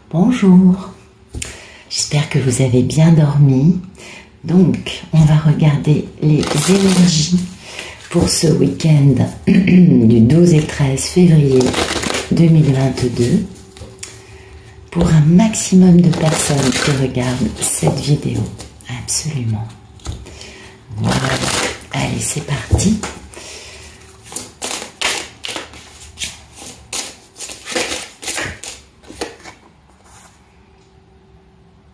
Bonjour, j'espère que vous avez bien dormi. Donc, on va regarder les énergies pour ce week-end du 12 et 13 février 2022 pour un maximum de personnes qui regardent cette vidéo. Absolument. Voilà. Allez, c'est parti.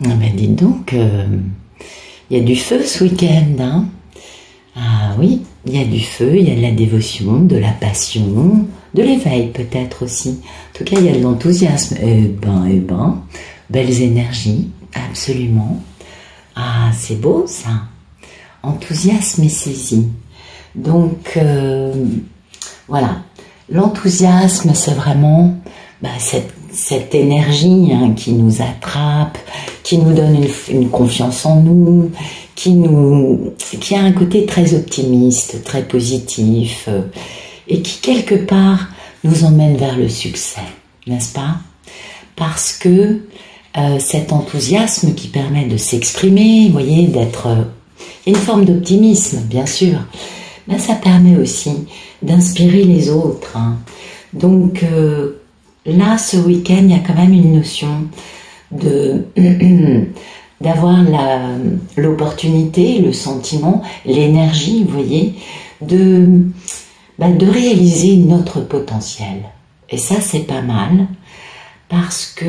Ah ben dites donc, il y a du feu ce week-end, hein? Ah oui, il y a du feu, il y a de la dévotion, de la passion, de l'éveil peut-être aussi. En tout cas, il y a de l'enthousiasme. Belles énergies, absolument. Ah, c'est beau ça. Enthousiasme et saisie. Donc, voilà. L'enthousiasme, c'est vraiment cette énergie qui nous attrape, qui nous donne une confiance en nous, qui a un côté très optimiste, très positif, et qui quelque part nous emmène vers le succès, n'est-ce pas? Parce que cet enthousiasme qui permet de s'exprimer, vous voyez, d'être une forme d'optimisme, bien sûr, mais ça permet aussi d'inspirer les autres. Hein. Donc là, ce week-end, il y a quand même une notion d'avoir l'opportunité, le sentiment, l'énergie, vous voyez, de réaliser notre potentiel. Et ça, c'est pas mal, parce que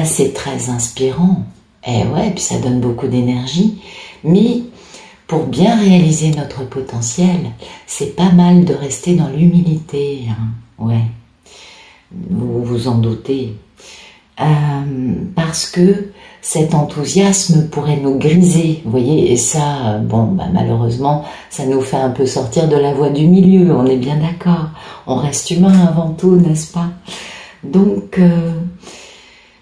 c'est très inspirant. Et ouais, puis ça donne beaucoup d'énergie. Mais pour bien réaliser notre potentiel, c'est pas mal de rester dans l'humilité. Hein. Ouais, vous vous en doutez. Parce que cet enthousiasme pourrait nous griser, vous voyez, et ça, malheureusement, ça nous fait un peu sortir de la voie du milieu, on est bien d'accord. On reste humain avant tout, n'est-ce pas? Donc,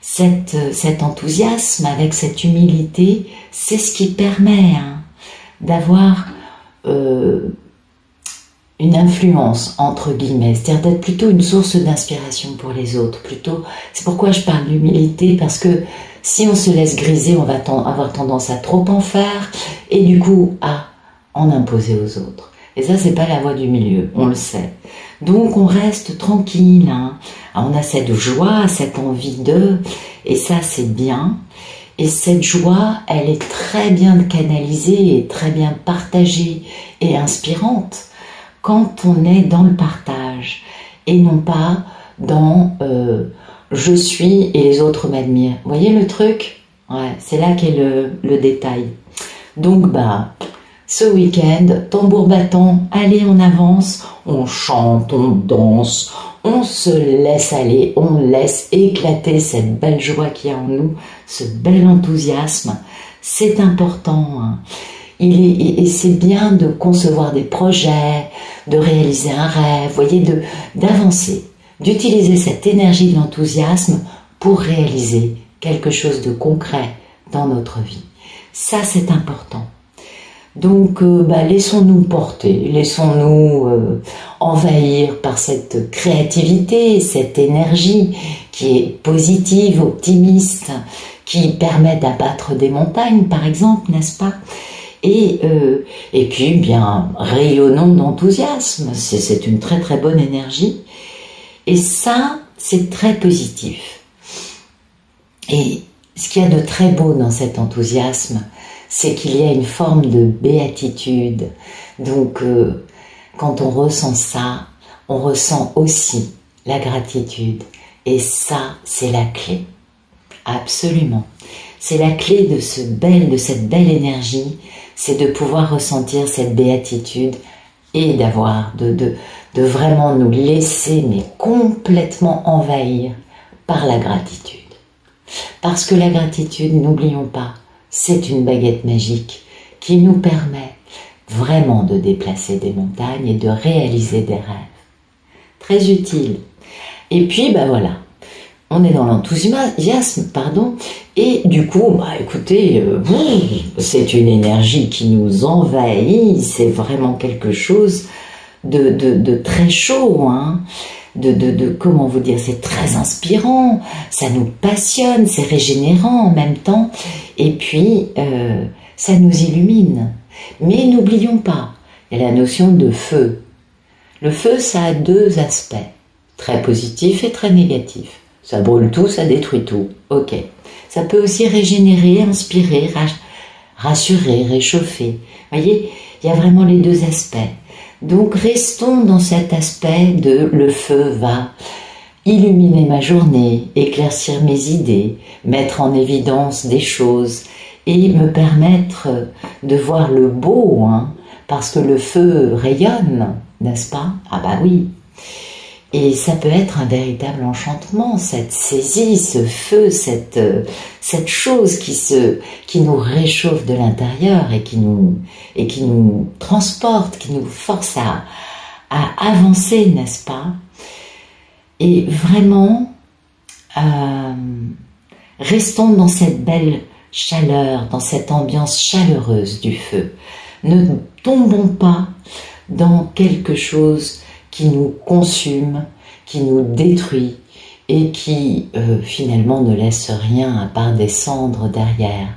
cet enthousiasme avec cette humilité, c'est ce qui permet d'avoir une influence, entre guillemets, c'est-à-dire d'être plutôt une source d'inspiration pour les autres. Plutôt, c'est pourquoi je parle d'humilité, parce que si on se laisse griser, on va avoir tendance à trop en faire, et du coup, à en imposer aux autres. Et ça, c'est pas la voie du milieu, on le sait. Donc, on reste tranquille, hein. On a cette joie, cette envie et ça, c'est bien. Et cette joie, elle est très bien canalisée et très bien partagée et inspirante quand on est dans le partage et non pas dans je suis et les autres m'admirent. Vous voyez le truc? Ouais, c'est là qu'est le détail. Donc, ce week-end, tambour battant, allez, on avance, on chante, on danse, on se laisse aller, on laisse éclater cette belle joie qu'il y a en nous, ce bel enthousiasme. C'est important, hein. Et c'est bien de concevoir des projets, de réaliser un rêve, vous voyez, d'avancer, d'utiliser cette énergie de l'enthousiasme pour réaliser quelque chose de concret dans notre vie. Ça, c'est important. Donc, laissons-nous porter, laissons-nous envahir par cette créativité, cette énergie qui est positive, optimiste, qui permet d'abattre des montagnes, par exemple, n'est-ce pas? Et puis, bien, rayonnons d'enthousiasme, c'est une très très bonne énergie. Et ça, c'est très positif. Et ce qu'il y a de très beau dans cet enthousiasme, c'est qu'il y a une forme de béatitude. Donc, quand on ressent ça, on ressent aussi la gratitude. Et ça, c'est la clé. Absolument. C'est la clé de cette belle énergie, c'est de pouvoir ressentir cette béatitude et de vraiment nous laisser, mais complètement envahir par la gratitude. Parce que la gratitude, n'oublions pas, c'est une baguette magique qui nous permet vraiment de déplacer des montagnes et de réaliser des rêves. Très utile. Et puis, voilà, on est dans l'enthousiasme, et du coup, écoutez, c'est une énergie qui nous envahit, c'est vraiment quelque chose de très chaud, hein. comment vous dire, c'est très inspirant, ça nous passionne, c'est régénérant en même temps, et puis ça nous illumine. Mais n'oublions pas, il y a la notion de feu. Le feu, ça a deux aspects, très positifs et très négatifs. Ça brûle tout, ça détruit tout, ok. Ça peut aussi régénérer, inspirer, rassurer, réchauffer. Vous voyez, il y a vraiment les deux aspects. Donc restons dans cet aspect de le feu va illuminer ma journée, éclaircir mes idées, mettre en évidence des choses et me permettre de voir le beau, hein, parce que le feu rayonne, n'est-ce pas? Ah bah oui. Et ça peut être un véritable enchantement, cette saisie, ce feu, cette chose qui nous réchauffe de l'intérieur et qui nous transporte, qui nous force à avancer, n'est-ce pas? Et vraiment, restons dans cette belle chaleur, dans cette ambiance chaleureuse du feu. Ne tombons pas dans quelque chose qui nous consume, qui nous détruit et qui finalement ne laisse rien à part des cendres derrière.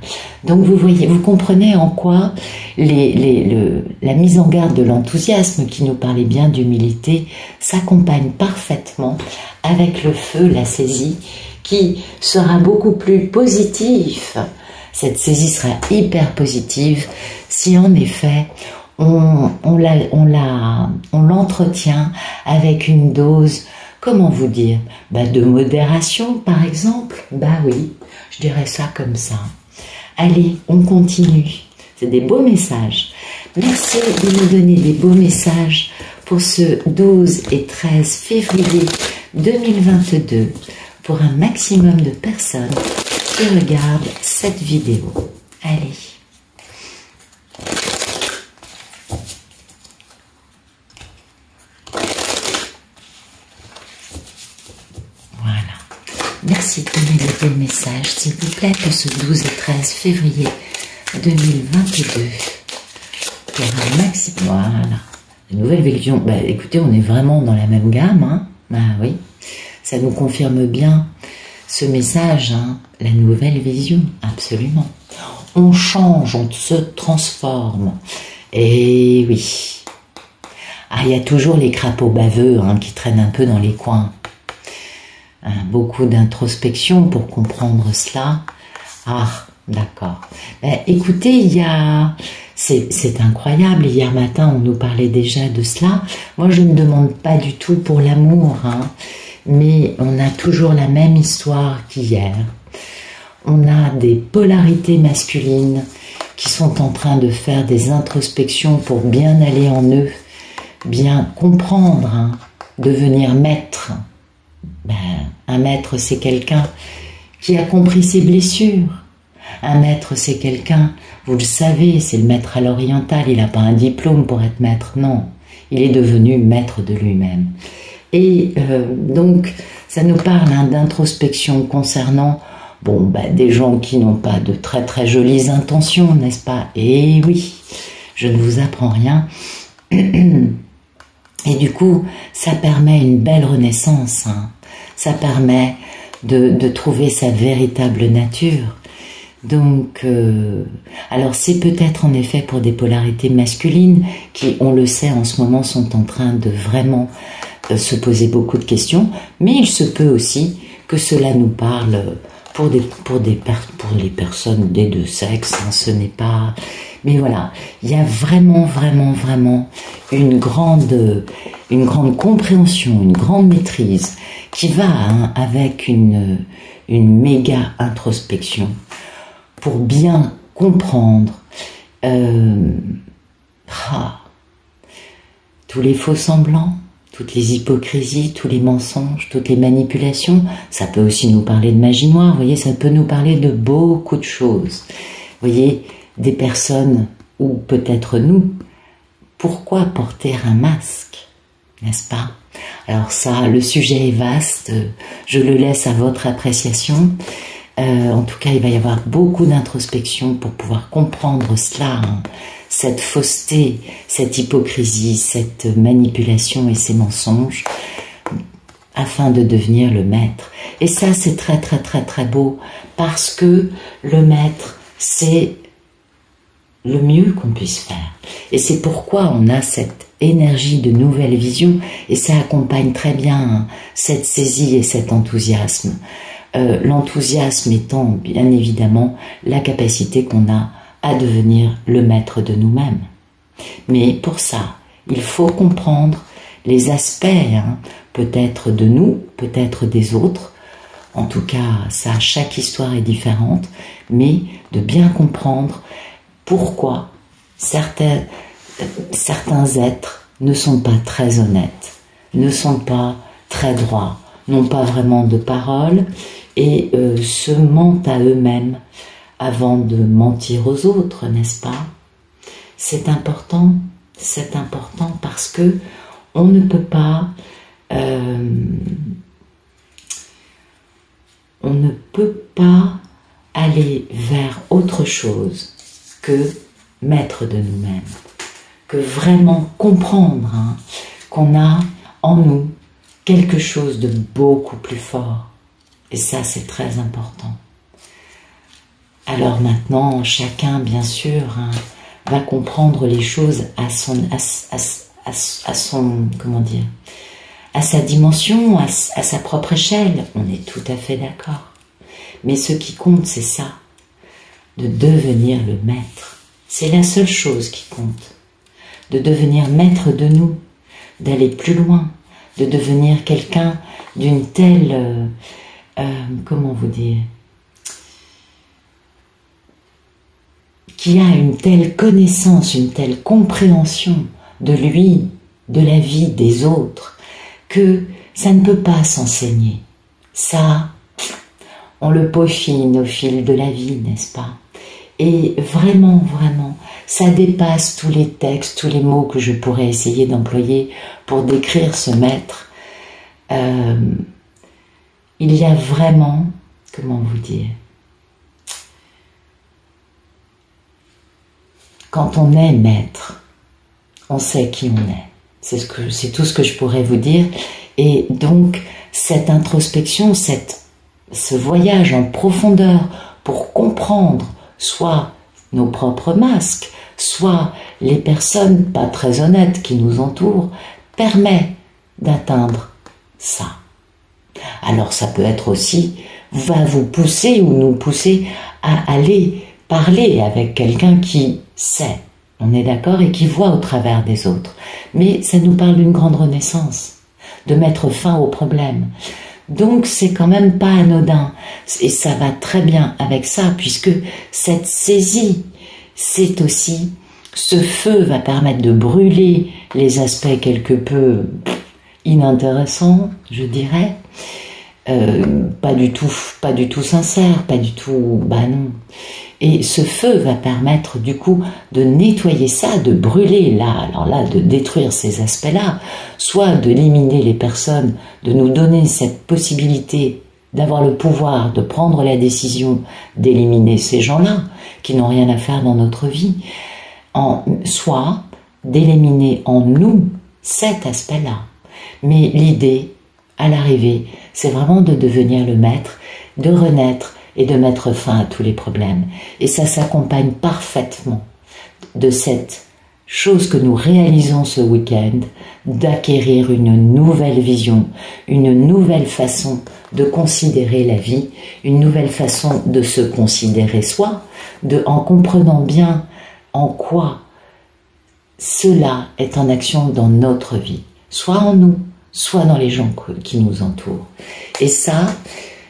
Donc vous voyez, vous comprenez en quoi la mise en garde de l'enthousiasme qui nous parlait bien d'humilité s'accompagne parfaitement avec le feu, la saisie, qui sera beaucoup plus positif. Cette saisie sera hyper positive si en effet on l'entretient avec une dose, comment vous dire, de modération par exemple. Bah oui, je dirais ça comme ça. Allez, on continue. C'est des beaux messages. Merci de nous donner des beaux messages pour ce 12 et 13 février 2022 pour un maximum de personnes qui regardent cette vidéo. Allez. Merci de donner des beaux messages, s'il vous plaît, pour ce 12 et 13 février 2022. Pour un maximum. Voilà. La nouvelle vision. Écoutez, on est vraiment dans la même gamme, hein. Oui. Ça nous confirme bien ce message, hein. La nouvelle vision, absolument. On change, on se transforme. Et oui. Ah, il y a toujours les crapauds baveux, hein, qui traînent un peu dans les coins. Beaucoup d'introspection pour comprendre cela. Ah, d'accord. Écoutez, c'est incroyable. Hier matin, on nous parlait déjà de cela. Moi, je ne demande pas du tout pour l'amour, hein, mais on a toujours la même histoire qu'hier. On a des polarités masculines qui sont en train de faire des introspections pour bien aller en eux, bien comprendre, hein, devenir maître. Un maître, c'est quelqu'un qui a compris ses blessures. Un maître, c'est quelqu'un, vous le savez, c'est le maître à l'oriental, il n'a pas un diplôme pour être maître, non. Il est devenu maître de lui-même. Et donc, ça nous parle, hein, d'introspection concernant des gens qui n'ont pas de très très jolies intentions, n'est-ce pas? Et oui, je ne vous apprends rien. Et du coup, ça permet une belle renaissance, hein. Ça permet de trouver sa véritable nature. Donc, alors c'est peut-être en effet pour des polarités masculines qui, on le sait, en ce moment sont en train de vraiment se poser beaucoup de questions, mais il se peut aussi que cela nous parle pour les personnes des deux sexes, hein, ce n'est pas... Mais voilà, il y a vraiment une grande compréhension, une grande maîtrise qui va, hein, avec une méga introspection pour bien comprendre tous les faux semblants, toutes les hypocrisies, tous les mensonges, toutes les manipulations. Ça peut aussi nous parler de magie noire, vous voyez, ça peut nous parler de beaucoup de choses. Vous voyez, des personnes, ou peut-être nous, pourquoi porter un masque, n'est-ce pas? Alors ça, le sujet est vaste, je le laisse à votre appréciation. En tout cas, il va y avoir beaucoup d'introspection pour pouvoir comprendre cela, hein, cette fausseté, cette hypocrisie, cette manipulation et ces mensonges. afin de devenir le maître. Et ça, c'est très très très très beau, parce que le maître, c'est le mieux qu'on puisse faire. Et c'est pourquoi on a cette énergie de nouvelle vision, et ça accompagne très bien cette saisie et cet enthousiasme. L'enthousiasme étant bien évidemment la capacité qu'on a à devenir le maître de nous-mêmes. Mais pour ça, il faut comprendre les aspects, peut-être de nous, peut-être des autres. En tout cas, ça, chaque histoire est différente, mais de bien comprendre pourquoi certains êtres ne sont pas très honnêtes, ne sont pas très droits, n'ont pas vraiment de parole et se mentent à eux-mêmes avant de mentir aux autres, n'est-ce pas? C'est important parce que on ne peut pas aller vers autre chose que maître de nous-mêmes, que vraiment comprendre qu'on a en nous quelque chose de beaucoup plus fort. Et ça, c'est très important. Alors maintenant, chacun, bien sûr, va comprendre les choses à son comment dire, à sa dimension, à sa propre échelle. On est tout à fait d'accord. Mais ce qui compte, c'est ça, de devenir le maître. C'est la seule chose qui compte. De devenir maître de nous, d'aller plus loin, de devenir quelqu'un d'une telle, comment vous dire, qui a une telle connaissance, une telle compréhension de lui, de la vie des autres, que ça ne peut pas s'enseigner. Ça, on le peaufine au fil de la vie, n'est-ce pas? Et vraiment, vraiment, ça dépasse tous les textes, tous les mots que je pourrais essayer d'employer pour décrire ce maître. Il y a vraiment, comment vous dire, quand on est maître, on sait qui on est. C'est tout ce que je pourrais vous dire. Et donc, cette introspection, ce voyage en profondeur pour comprendre soit nos propres masques, soit les personnes pas très honnêtes qui nous entourent, permet d'atteindre ça. Alors ça peut être aussi, va vous pousser ou nous pousser à aller parler avec quelqu'un qui sait, on est d'accord, et qui voit au travers des autres. Mais ça nous parle d'une grande renaissance, de mettre fin aux problèmes. Donc c'est quand même pas anodin, et ça va très bien avec ça, puisque cette saisie, c'est aussi, ce feu va permettre de brûler les aspects quelque peu inintéressants, je dirais, pas du tout sincères, pas du tout, bah non. Et ce feu va permettre du coup de nettoyer ça, de brûler là, alors là, de détruire ces aspects-là, soit d'éliminer les personnes, de nous donner cette possibilité d'avoir le pouvoir de prendre la décision d'éliminer ces gens-là qui n'ont rien à faire dans notre vie, soit d'éliminer en nous cet aspect-là. Mais l'idée, à l'arrivée, c'est vraiment de devenir le maître, de renaître et de mettre fin à tous les problèmes. Et ça s'accompagne parfaitement de cette chose que nous réalisons ce week-end, d'acquérir une nouvelle vision, une nouvelle façon de considérer la vie, une nouvelle façon de se considérer soi, en comprenant bien en quoi cela est en action dans notre vie, soit en nous, soit dans les gens qui nous entourent. Et ça,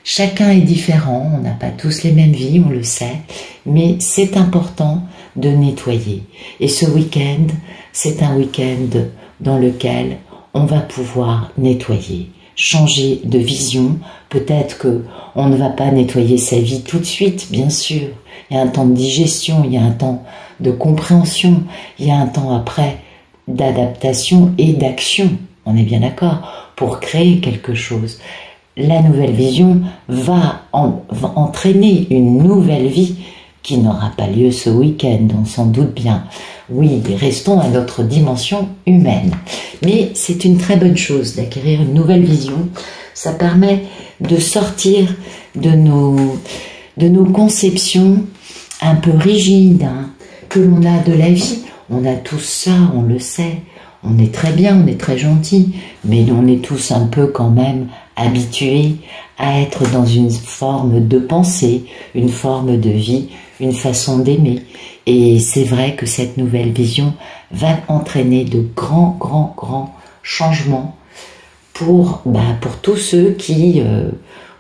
chacun est différent, on n'a pas tous les mêmes vies, on le sait, mais c'est important de nettoyer. Et ce week-end, c'est un week-end dans lequel on va pouvoir nettoyer, changer de vision. Peut-être qu'on ne va pas nettoyer sa vie tout de suite, bien sûr. Il y a un temps de digestion, il y a un temps de compréhension, il y a un temps après d'adaptation et d'action. On est bien d'accord, pour créer quelque chose. La nouvelle vision va entraîner une nouvelle vie qui n'aura pas lieu ce week-end, on s'en doute bien. Oui, restons à notre dimension humaine. Mais c'est une très bonne chose d'acquérir une nouvelle vision. Ça permet de sortir de nos conceptions un peu rigides, hein, que l'on a de la vie. On a tous ça, on le sait. On est très bien, on est très gentil, mais on est tous un peu quand même habitués à être dans une forme de pensée, une forme de vie, une façon d'aimer. Et c'est vrai que cette nouvelle vision va entraîner de grands changements pour tous ceux qui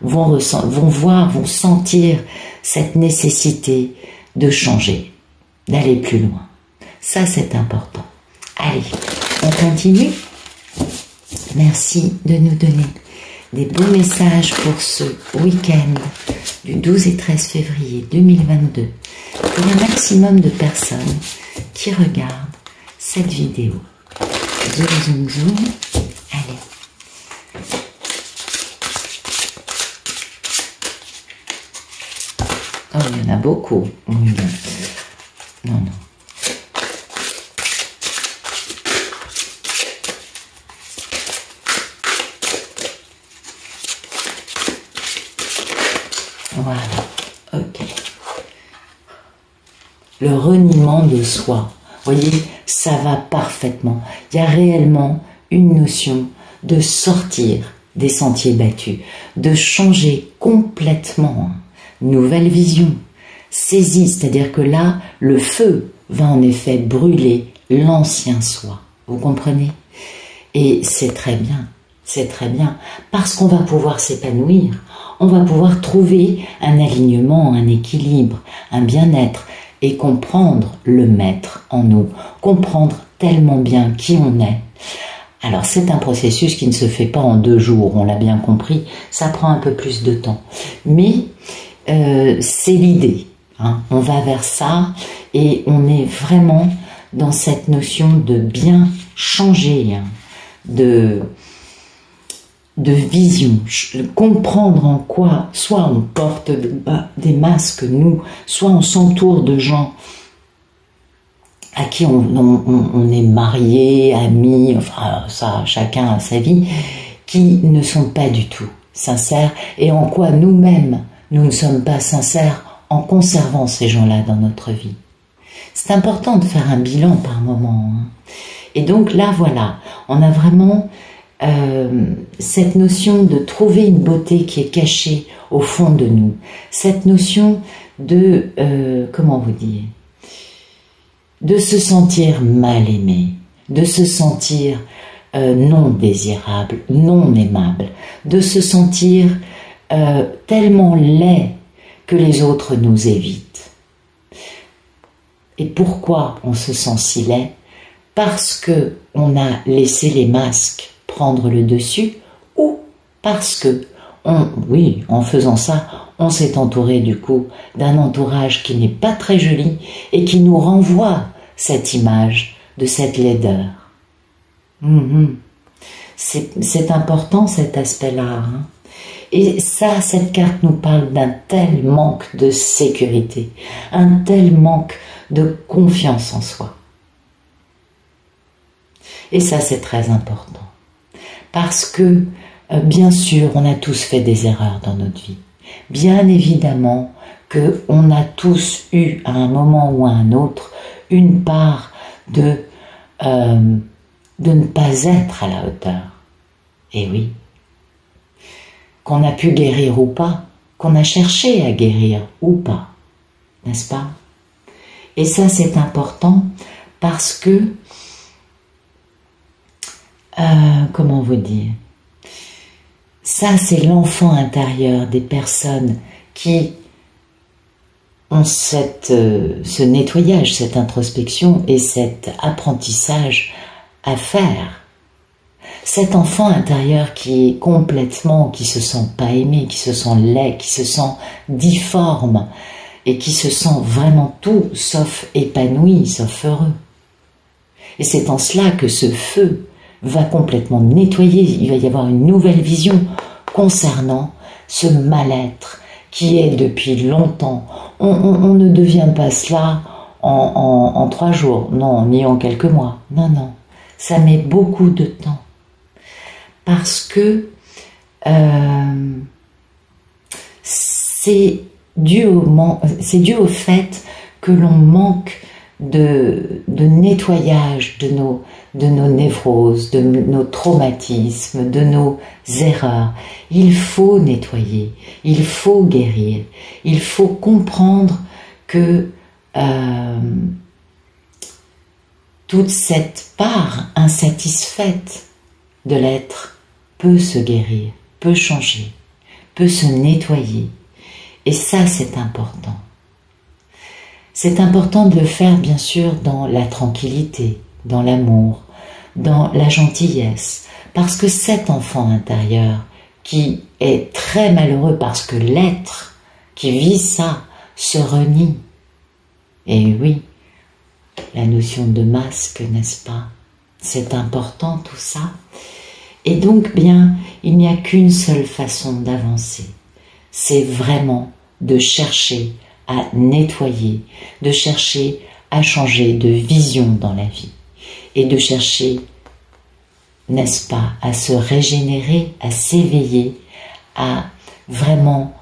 vont voir, vont sentir cette nécessité de changer, d'aller plus loin. Ça, c'est important. Allez, on continue. Merci de nous donner des beaux messages pour ce week-end du 12 et 13 février 2022 pour un maximum de personnes qui regardent cette vidéo. Zoom, zoom, zoom. Allez. Oh, il y en a beaucoup. Non. Voilà, ok. Le reniement de soi, vous voyez, ça va parfaitement. Il y a réellement une notion de sortir des sentiers battus, de changer complètement. Nouvelle vision, saisie, c'est-à-dire que là, le feu va en effet brûler l'ancien soi. Vous comprenez? Et c'est très bien, parce qu'on va pouvoir s'épanouir. On va pouvoir trouver un alignement, un équilibre, un bien-être et comprendre le maître en nous, comprendre tellement bien qui on est. Alors c'est un processus qui ne se fait pas en 2 jours, on l'a bien compris, ça prend un peu plus de temps. Mais c'est l'idée, hein. On va vers ça et on est vraiment dans cette notion de bien changer, hein, de vision, comprendre en quoi, soit on porte des masques, nous, soit on s'entoure de gens à qui on est marié, amis, enfin ça, chacun a sa vie, qui ne sont pas du tout sincères, et en quoi nous-mêmes, nous ne sommes pas sincères en conservant ces gens-là dans notre vie. C'est important de faire un bilan par moment, hein. Et donc là, voilà, on a vraiment cette notion de trouver une beauté qui est cachée au fond de nous, cette notion de, comment vous dire, de se sentir mal aimé, de se sentir non désirable, non aimable, de se sentir tellement laid que les autres nous évitent. Et pourquoi on se sent si laid? Parce que on a laissé les masques prendre le dessus, ou parce que, en faisant ça, on s'est entouré du coup d'un entourage qui n'est pas très joli et qui nous renvoie cette image de cette laideur. C'est important cet aspect-là, hein. Et ça, cette carte nous parle d'un tel manque de sécurité, un tel manque de confiance en soi. Et ça, c'est très important. Parce que, bien sûr, on a tous fait des erreurs dans notre vie. Bien évidemment qu'on a tous eu, à un moment ou à un autre, une part de ne pas être à la hauteur. Et oui. Qu'on a pu guérir ou pas, qu'on a cherché à guérir ou pas, n'est-ce pas? Et ça, c'est important parce que, comment vous dire, ça, c'est l'enfant intérieur des personnes qui ont ce nettoyage, cette introspection et cet apprentissage à faire. Cet enfant intérieur qui est complètement, qui se sent pas aimé, qui se sent laid, qui se sent difforme et qui se sent vraiment tout sauf épanoui, sauf heureux. Et c'est en cela que ce feu va complètement nettoyer, il va y avoir une nouvelle vision concernant ce mal-être qui est depuis longtemps. On ne devient pas cela en 3 jours, non, ni en quelques mois. Non, non, ça met beaucoup de temps. Parce que c'est dû au fait que l'on manque de nettoyage de nos névroses, de nos traumatismes, de nos erreurs. Il faut nettoyer, il faut guérir, il faut comprendre que toute cette part insatisfaite de l'être peut se guérir, peut changer, peut se nettoyer. Et ça, c'est important. C'est important de le faire, bien sûr, dans la tranquillité, dans l'amour, dans la gentillesse, parce que cet enfant intérieur qui est très malheureux parce que l'être qui vit ça se renie. Et oui, la notion de masque, n'est-ce pas? C'est important tout ça. Et donc, bien, il n'y a qu'une seule façon d'avancer. C'est vraiment de chercher à nettoyer, de chercher à changer de vision dans la vie et de chercher, n'est-ce pas, à se régénérer, à s'éveiller, à vraiment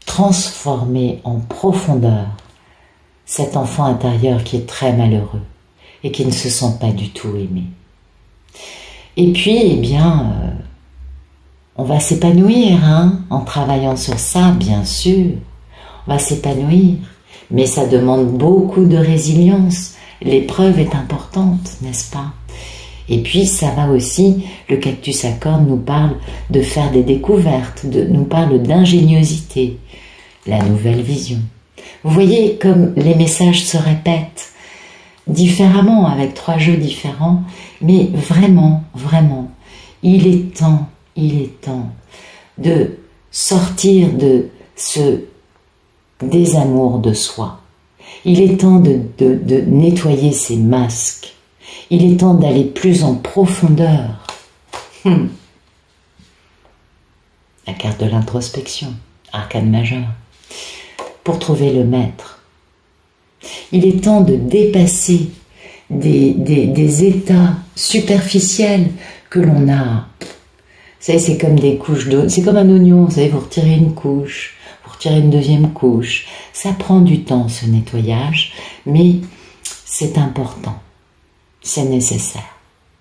transformer en profondeur cet enfant intérieur qui est très malheureux et qui ne se sent pas du tout aimé. Et puis, eh bien, on va s'épanouir en travaillant sur ça, bien sûr. On va s'épanouir, mais ça demande beaucoup de résilience. L'épreuve est importante, n'est-ce pas? Et puis, ça va aussi, le cactus à cornes nous parle de faire des découvertes, nous parle d'ingéniosité, la nouvelle vision. Vous voyez comme les messages se répètent différemment, avec 3 jeux différents, mais vraiment, vraiment, il est temps de sortir de ce désamour de soi. Il est temps de nettoyer ces masques. Il est temps d'aller plus en profondeur. La carte de l'introspection, arcane majeur, pour trouver le maître. Il est temps de dépasser des états superficiels que l'on a. Vous savez, c'est comme des couches d'eau, c'est comme un oignon, vous savez, vous retirez une couche, vous retirez une deuxième couche. Ça prend du temps, ce nettoyage, mais c'est important, c'est nécessaire,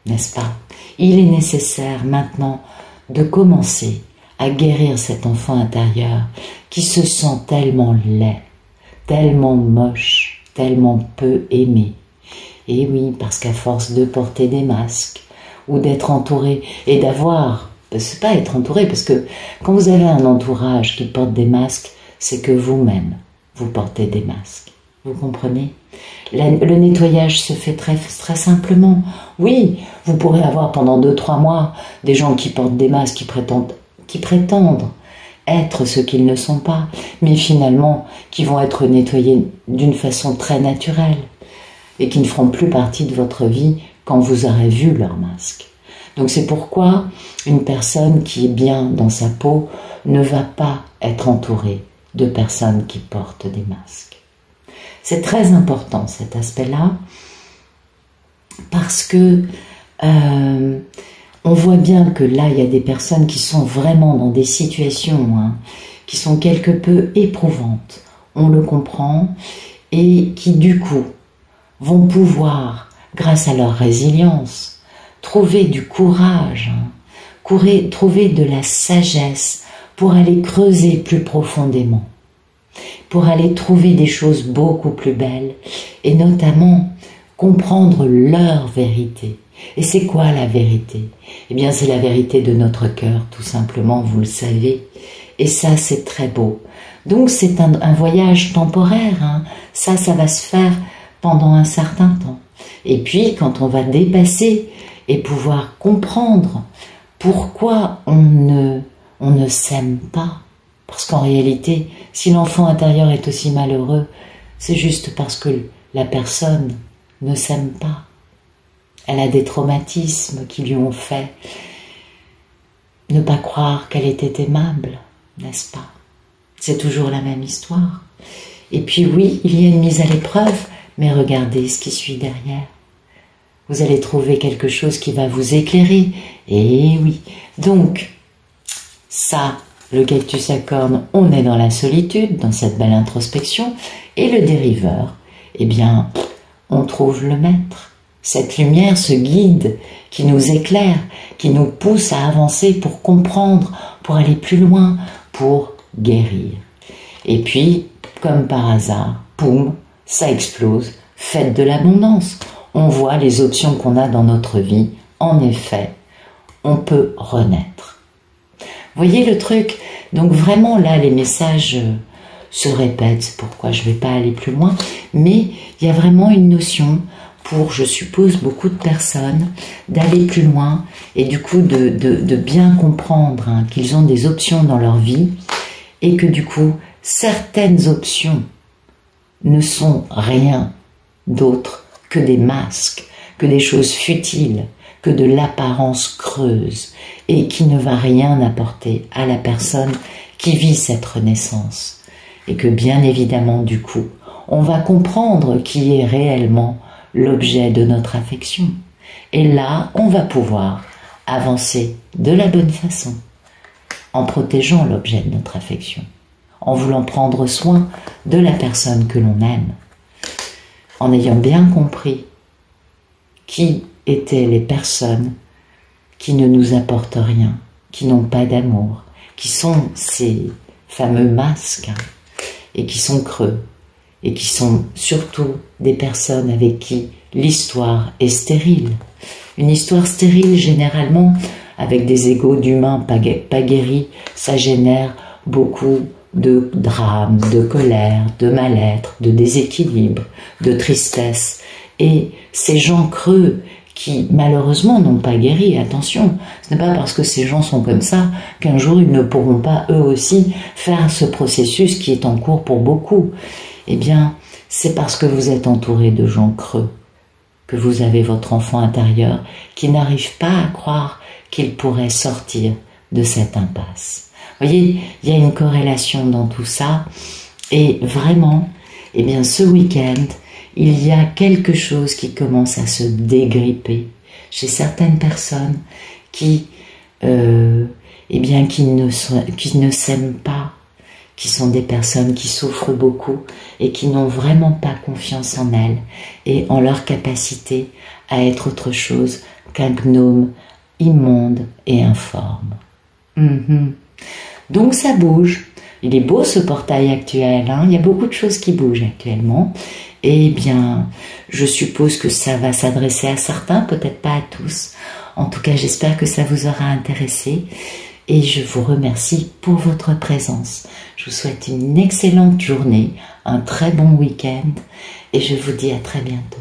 n'est-ce pas? Il est nécessaire maintenant de commencer à guérir cet enfant intérieur qui se sent tellement laid, tellement moche, tellement peu aimé. Et oui, parce qu'à force de porter des masques, ou d'être entouré, et d'avoir, c'est pas être entouré, parce que quand vous avez un entourage qui porte des masques, c'est que vous-même, vous portez des masques. Vous comprenez? Le nettoyage se fait très, très simplement. Oui, vous pourrez avoir pendant 2-3 mois des gens qui portent des masques, qui prétendent être ce qu'ils ne sont pas, mais finalement qui vont être nettoyés d'une façon très naturelle et qui ne feront plus partie de votre vie quand vous aurez vu leur masque. Donc c'est pourquoi une personne qui est bien dans sa peau ne va pas être entourée de personnes qui portent des masques. C'est très important cet aspect-là parce que on voit bien que là il y a des personnes qui sont vraiment dans des situations qui sont quelque peu éprouvantes, on le comprend, et qui du coup vont pouvoir, grâce à leur résilience, trouver du courage, trouver de la sagesse pour aller creuser plus profondément, pour aller trouver des choses beaucoup plus belles et notamment comprendre leur vérité. Et c'est quoi la vérité? Eh bien, c'est la vérité de notre cœur, tout simplement, vous le savez. Et ça, c'est très beau. Donc, c'est un voyage temporaire. Ça va se faire pendant un certain temps. Et puis, quand on va dépasser et pouvoir comprendre pourquoi on ne s'aime pas, parce qu'en réalité, si l'enfant intérieur est aussi malheureux, c'est juste parce que la personne ne s'aime pas. Elle a des traumatismes qui lui ont fait ne pas croire qu'elle était aimable. n'est-ce pas? C'est toujours la même histoire. Et puis oui, il y a une mise à l'épreuve, mais regardez ce qui suit derrière. Vous allez trouver quelque chose qui va vous éclairer. Et oui, donc, ça, le cactus à cornes, on est dans la solitude, dans cette belle introspection. Et le dériveur, eh bien, on trouve le maître. Cette lumière, ce guide qui nous éclaire, qui nous pousse à avancer pour comprendre, pour aller plus loin, pour guérir. Et puis, comme par hasard, poum, ça explose, fête de l'abondance. On voit les options qu'on a dans notre vie. En effet, on peut renaître. Voyez le truc? Donc vraiment là, les messages se répètent, c'est pourquoi je ne vais pas aller plus loin, mais il y a vraiment une notion pour, je suppose, beaucoup de personnes, d'aller plus loin et du coup de bien comprendre hein, qu'ils ont des options dans leur vie et que du coup, certaines options ne sont rien d'autre que des masques, que des choses futiles, que de l'apparence creuse et qui ne va rien apporter à la personne qui vit cette renaissance. Et que bien évidemment, du coup, on va comprendre qui est réellement l'objet de notre affection. Et là, on va pouvoir avancer de la bonne façon, en protégeant l'objet de notre affection, en voulant prendre soin de la personne que l'on aime, en ayant bien compris qui étaient les personnes qui ne nous apportent rien, qui n'ont pas d'amour, qui sont ces fameux masques et qui sont creux et qui sont surtout des personnes avec qui l'histoire est stérile. Une histoire stérile généralement avec des égos d'humains pas guéris, ça génère beaucoup de drames, de colère, de mal-être, de déséquilibre, de tristesse. Et ces gens creux qui malheureusement n'ont pas guéri, attention, ce n'est pas parce que ces gens sont comme ça qu'un jour ils ne pourront pas eux aussi faire ce processus qui est en cours pour beaucoup. Eh bien, c'est parce que vous êtes entouré de gens creux que vous avez votre enfant intérieur qui n'arrive pas à croire qu'il pourrait sortir de cette impasse. Vous voyez, il y a une corrélation dans tout ça et vraiment, eh bien, ce week-end, il y a quelque chose qui commence à se dégripper chez certaines personnes qui, eh bien, qui ne s'aiment pas, qui sont des personnes qui souffrent beaucoup et qui n'ont vraiment pas confiance en elles et en leur capacité à être autre chose qu'un gnome immonde et informe. Donc ça bouge. Il est beau ce portail actuel, hein. Il y a beaucoup de choses qui bougent actuellement. Eh bien, je suppose que ça va s'adresser à certains, peut-être pas à tous. En tout cas, j'espère que ça vous aura intéressé. Et je vous remercie pour votre présence. Je vous souhaite une excellente journée, un très bon week-end et je vous dis à très bientôt.